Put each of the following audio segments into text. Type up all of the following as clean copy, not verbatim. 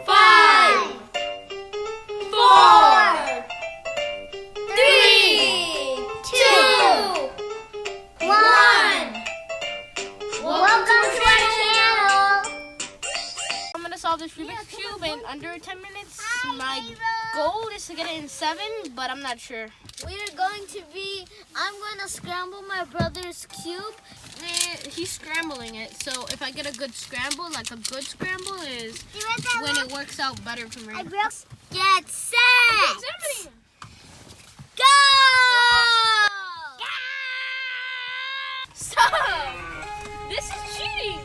5, 4, 3, 2, 1. Welcome to our channel. I'm gonna solve this Rubik's Cube in under 10 minutes. My goal is to get it in 7, but I'm not sure. I'm going to scramble my brother's cube. He's scrambling it, so if I get a good scramble, like a good scramble is when it works out better for me. Get set! Go! Stop! This is cheating!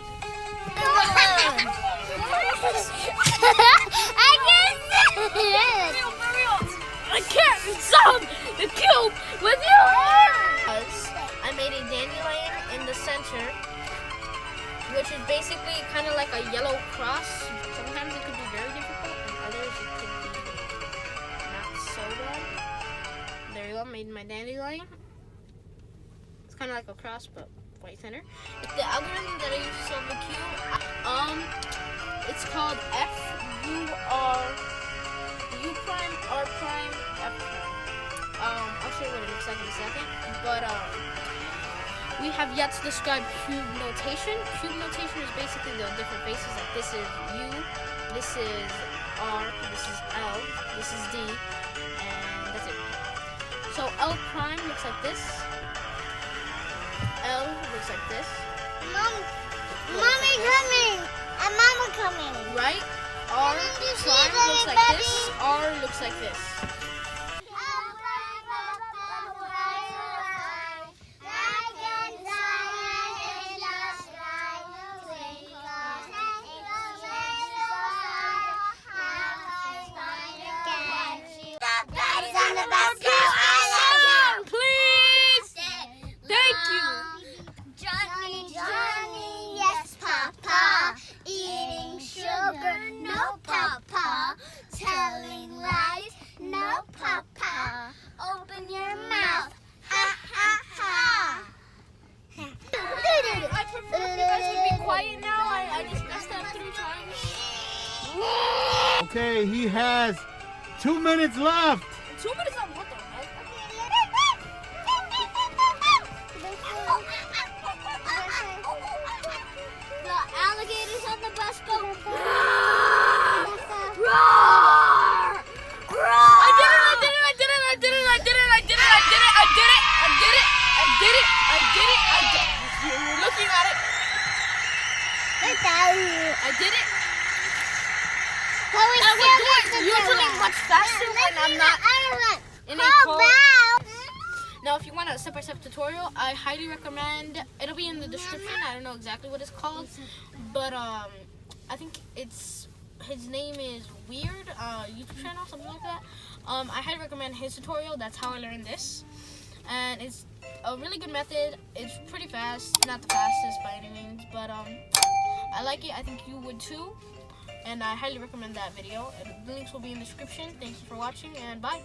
I can't solve the cube with you! I made a dandelion in the center, which is basically kind of like a yellow cross. Sometimes it could be very difficult, and others it could be not so bad. There you go, made my dandelion. It's kind of like a cross, but white center. The algorithm that I use to solve the cube, it's called U prime, R prime, F prime. I'll show you what it looks like in a second. But we have yet to describe cube notation. Cube notation is basically the different faces. Like this is U, this is R, this is L, this is D, and that's it. So L prime looks like this. L looks like this. Mommy coming! And Mama coming! Right? R prime looks like this. R looks like this. Please! Thank you! Johnny, yes, Papa. Eating sugar, no, Papa. Telling lies, no, Papa. Open your mouth, ha, ha, ha. I prefer if you guys would be quiet now. I just messed up 3 times. Okay, he has 2 minutes left. 2 minutes on what the heck? The alligators on the bus go. Roar! I did it! You're looking at it. I did it. I would do it usually much faster when I'm not in a cold. Now, if you want a step-by-step tutorial, I highly recommend. It'll be in the description. I don't know exactly what it's called, but I think his name is Weird YouTube channel, something like that. I highly recommend his tutorial. That's how I learned this, and it's a really good method. It's pretty fast, not the fastest by any means, but I like it. I think you would too, and I highly recommend that video. The links will be in the description. Thank you for watching, and bye.